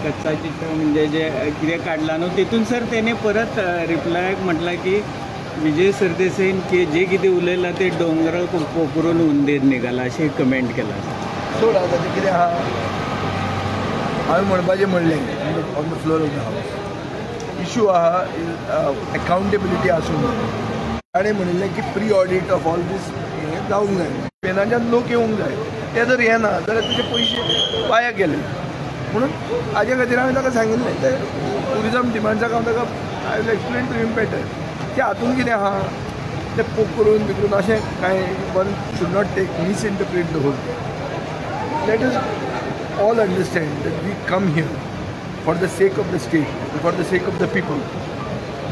कच्चा चित्र म्हणजे जे कितें काडला न्हू तितून सर तेणे परत रिप्लायाक म्हटला की विजय सरदेसाईन की जे कितें उलयलां ते डोंगर पोखरून हुंदीर निघाला अशें कमेंट केला. सोड आतां तें कितें आहा हांवें म्हणपाचें म्हणलें on the floor of the हावस इशू आहा अकाउंटेबिलिटी आसूंक जाय. ताणें म्हणिल्लें की pre audit of all these हें जावंक जाय पेनाच्यान लोक येवंक जाय. ते जर येना जाल्यार तुजे पयशे वाया गेले म्हणून हाजे खातीर हांवें ताका सांगिल्लें ते टुरिजम डिमांड्साक हांव ताका I will explain to him better ते हातूंत कितें आहा ते पोक करून बिकरून अशें कांय one should not take misinterpret the whole. Let us all understand that we come here for the sake of the state, for the sake of the people.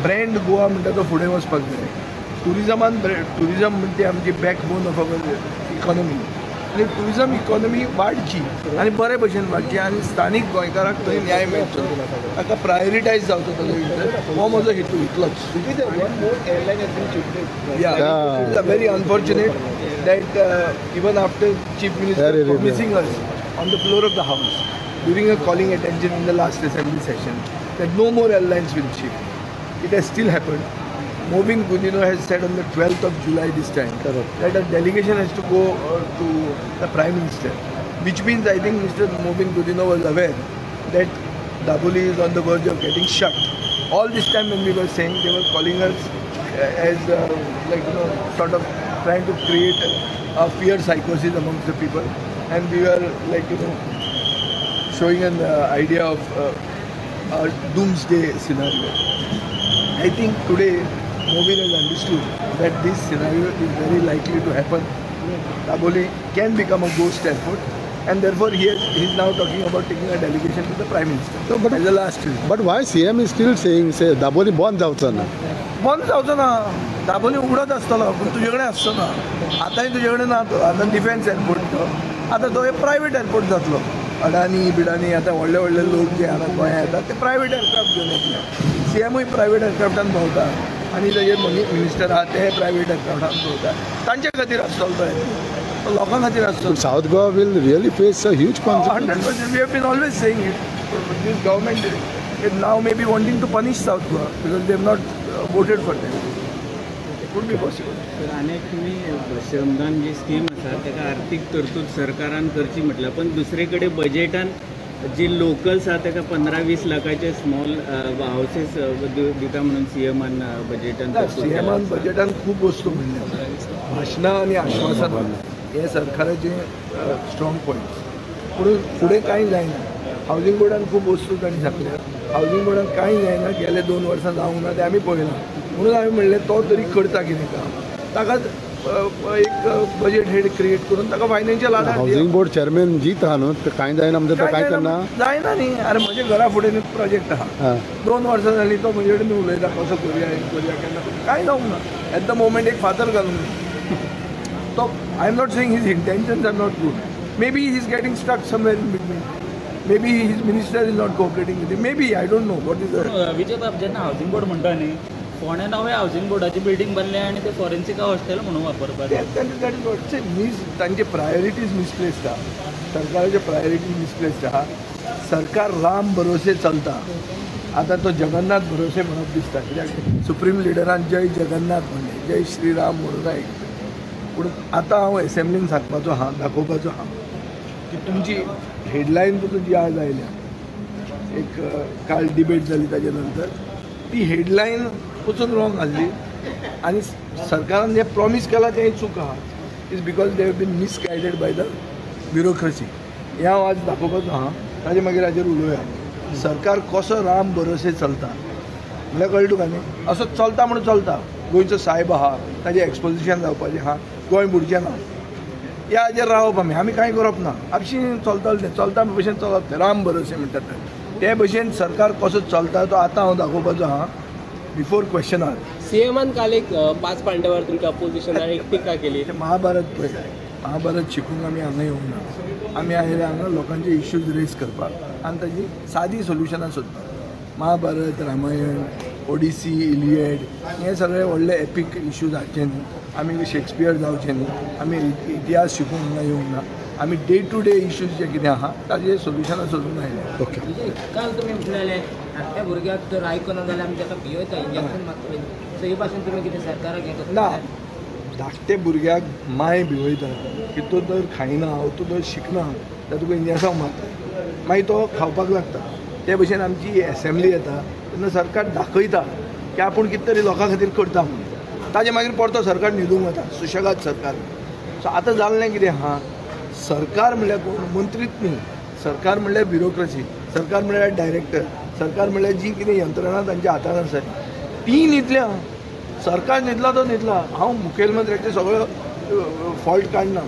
Brand Goa म्हणटा तो फुडें वचपाक जाय. टुरिजमान टुरिजम म्हणजे आमची backbone of our economy आनी tourism economy वाडची आनी बरे भशेन वाडची आनी स्थानीक गोंयकाराक थंय न्याय मेळचो ताका प्रायोरिटायज जावचो ताजो हो म्हजो हेतू इतलोच. It's very unfortunate that even after chief minister promising us on the floor of the House during a calling attention in the last assembly session that no more airlines will ship. It has still happened. Movin Gudino has said on the 12th of July this time that a delegation has to go to the Prime Minister, which means I think Mr. Movin Gudino was aware that Daboli is on the verge of getting shut. All this time when we were saying, they were calling us as sort of trying to create a fear psychosis amongst the people. And we were showing an idea of a doomsday scenario. I think today Movin has understood that this scenario is very likely to happen. Daboli can become a ghost airport and therefore he is now talking about taking a delegation to the Prime Minister. So, but as the last reason. But why CM is still saying Daboli bond जावचो ना? बंद जावचो ना. दाबोली उगडत आसतलो पूण तुजे कडेन आसचो ना. आतांय तुजे कडेन ना तो. आतां डिफेन्स एअरपोर्ट तो. आतां तो एक प्रायवेट एअरपोर्ट जातलो. अडानी बिडानी आतां व्हडले व्हडले लोक जे हांगा गोंया येतात ते प्रायवेट एअरक्राफ्ट घेवन येतले. सीएमूय प्रायवेट एअरक्राफ्टान भोंवता आनी तेजे मिनिस्टर आहा ते प्रायवेट एअरक्राफ्टान भोंवता. तांचे खातीर आसतलो तो एअरपोर्ट. तो लोकां खातीर आसतलो. South Goa will really face a huge consequence. 100%. We have been always saying it. This government is now maybe wanting to punish South Goa because they have not voted for them. Could be possible. तर अनेक तुम्ही श्रमदान जी scheme आसा ताका आर्थीक तरतूद सरकारान करची म्हटल्यार पण दुसरे कडेन बजेटान जी लोकल्स आहा ताका 15-20 लाखाचे स्मॉल हाऊसेस दिता म्हणून सीएमान बजेटान खूब वस्तू म्हणल्या भाशणां आनी आश्वासनां हे सरकाराचे स्ट्रॉंग पॉयंट्स पूण फुडें कांय जायना. हावजींग बोर्डान खूब वस्तू तांणी सांगल्या. हावजींग बोर्डान कांय जायना. गेले 2 वर्सां जावंक ना ते आमी पळयलां म्हणून हांवें म्हणलें तो तरी करता कितें काम. ताका एक बजेट हेड क्रिएट करून ताका फायनान्शियल आदार. हावजींग बोर्ड चेअरमॅन जीत आहा न्हू ते कांय जायना म्हणजे तो कांय करना जायना न्ही. अरे म्हज्या घरा फुडें एक प्रोजेक्ट आहा 2 वर्सां जालीं तो म्हजे कडेन उलयता कसो करुया केन्ना कांय जावंक ना. एट द मोमेंट एक फातर घालूंक तो I am not saying his intentions are not good. Maybe he is getting stuck somewhere in between. Maybe his minister is not cooperating with him. Maybe, I don't know. What is that? विजय बाब जेन्ना housing board म्हणटा न्ही फोंड्या नवे housing बोर्डाची building बांदल्या आनी ते forensic hostel म्हणून वापरपाक. दॅट इज वॉट तांचे प्रायोरिटीज मिसप्लेस्ड आहा. सरकाराचे प्रायोरिटीज मिसप्लेस्ड आहा. सरकार राम भरोसे चलता. आतां तो जगन्नाथ भरोसे म्हणप दिसता कित्याक सुप्रीम लिडरान जय जगन्नाथ म्हणलें जय श्रीराम म्हणून आयकलें. पूण आतां हांव एसेंब्लीन सांगपाचो आहा दाखोवपाचो आहा की तुमची हेडलायन तुका जी आज आयल्या एक काल डिबेट जाली ताजे नंतर ती हेडलायन वचून रॉंग आसली आनी सरकारान जे प्रॉमीस केला तें चूक आहा. Is because they have been misguided by the bureaucracy. हें हांव आज दाखोवपाचो आहा. ताजे मागीर हाजेर उलोवया. सरकार कसो राम भरोसे चलता म्हणल्यार कळ्ळें तुका न्ही. असो चलता म्हणून चलता. गोंयचो सायब आहा ताजें एक्सपोजिशन जावपाचें आहा. गोंय बुडचें ना. ह्या हाजेर रावप आमी कांय करप ना. आपशीं चलतलें तें चलता भशेन चलप तें राम भरोसे म्हणटात ते भशेन सरकार कसो चलता तो आतां हांव दाखोवपाचो आहा बिफोर क्वेश्चन आवर. सीएमान काल एक 5 पांड्यावर तुमच्या अपोजिशनान एक टिका केली. महाभारत पळय महाभारत शिकूंक आमी हांगा येवंक ना. आमी आयले हांगा लोकांचे इश्यूज रेज करपाक आनी ताजी सादी सोल्युशनां सोदपाक. महाभारत रामायण ओडिसी इलियड हे सगळे व्हडले एपीक इश्यूज हाडचे न्ही. आमी शेक्सपियर जावचे न्ही. आमी इतिहास शिकूंक हांगा येवंक ना. आमी डे टू डे इश्यूज जे कितें आहा ताजेर सोल्युशनां सोदून आयले. ओके. काल तुमी म्हटलेले धाकट्या भुरग्याक जर आयकना जाल्यार आमी ताका भियेता इंजेक्शन मारतले. सो ही भाशेन तुमी कितें सरकाराक हें ना करता? धाकटे भुरग्याक माय भिवयता की तो जर खायना तो जर शिकना जाल्यार तुका इंजेक्शन मारता मागीर तो खावपाक लागता. ते भशेन आमची एसेंब्ली येता तेन्ना सरकार दाखयता की आपूण कितें तरी लोकां खातीर करता म्हणून. ताजे मागीर परतो सरकार न्हिदूंक वता सुशेगाद सरकार. सो आतां जाल्लें कितें आहा सरकार म्हणल्यार कोण मंत्रीच न्ही. सरकार म्हणल्यार ब्युरोक्रेसी, सरकार म्हणल्यार डायरेक्टर, सरकार म्हणल्यार जी कितें यंत्रणा तांच्या हातांत आसा ती न्हिदल्या. सरकार न्हिदला तो न्हिदला. हांव मुखेलमंत्र्याचे सगळो फॉल्ट काडना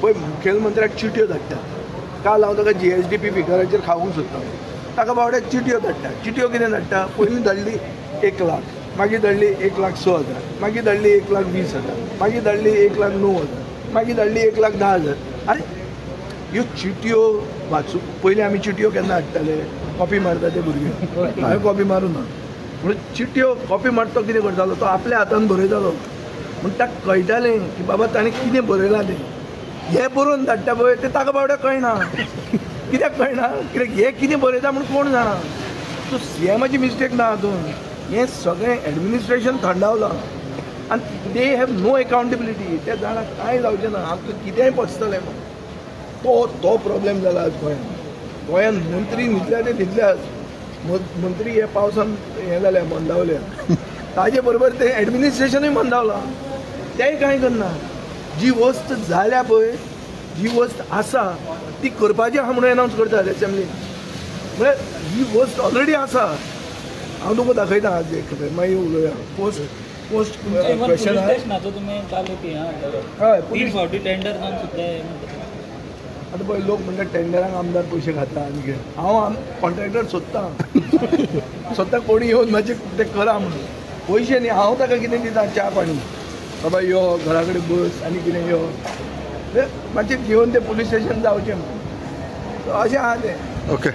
पळय. मुखेलमंत्र्याक चिटयो धाडटा. काल हांव ताका GSDP फिगराचेर खावूंक सोदता. ताका बावड्याक चिटयो धाडटा. चिटयो कितें धाडटा पयलीं धाडली 1 लाख, मागीर धाडली 1,06,000, मागीर धाडली 1,20,000, मागीर धाडली 1,09,000, मागीर धाडली 1,10,000. अरे ह्यो चिटयो वाचूंक पयलीं आमी चिटयो केन्ना हाडटाले कॉपी मारता ते भुरगे. हांवें कॉपी मारूं ना म्हणून चिटयो कॉपी मारता कितें करतालो तो आपल्या हातान बरयतालो. म्हणून ताका कळटालें की बाबा ताणें कितें बरयलां तें. हें बरोवन धाडटा पळय तें ताका बावड्याक कळना. कित्याक कळना कित्याक हें कितें बरयता म्हणून कोण जाणा. सो CMची मिस्टेक ना हातून. हें सगळें एडमिनिस्ट्रेशन थंडावलां आनी दे हॅव नो अकावंटेबिलिटी. त्या जाणां कांय जावचें ना. आमकां कितेंय पचतलें तो प्रॉब्लेम जाला आज गोंयांत. गोंयांत मंत्री न्हिदल्या ते न्हिदल्याच. मंत्री हे पावसान हें जाल्या मंदावल्या. ताजे बरोबर तें एडमिनिस्ट्रेशनूय मंदावलां. तेंय कांय करना. जी वस्त जाल्या पळय जी वस्त आसा ती करपाची आहा म्हणून एनावन्स करता एसेंब्लीन. म्हळ्यार ही वस्त ऑलरेडी आसा. हांव तुका दाखयता आज एक मागीर उलोवया. पोस्ट क्वेश्चन आहा. स्टेशनाचो तुमी चालू की हय 3 फावटी टेंडर जावन सुद्दां हें म्हणटा. आतां पळय लोक म्हणटा टेंडरांक आमदार पयशे खाता आनी कितें. हांव कॉन्ट्रॅक्टर सोदता कोणी येवन मातशें तें करा म्हणून. पयशे न्ही हांव ताका कितें दिता च्या पाणी. बाबा यो घरा कडेन बस आनी कितें यो मातशें घेवन तें पुलीस स्टेशन जावचें म्हणून. अशें आहा तें. ओके.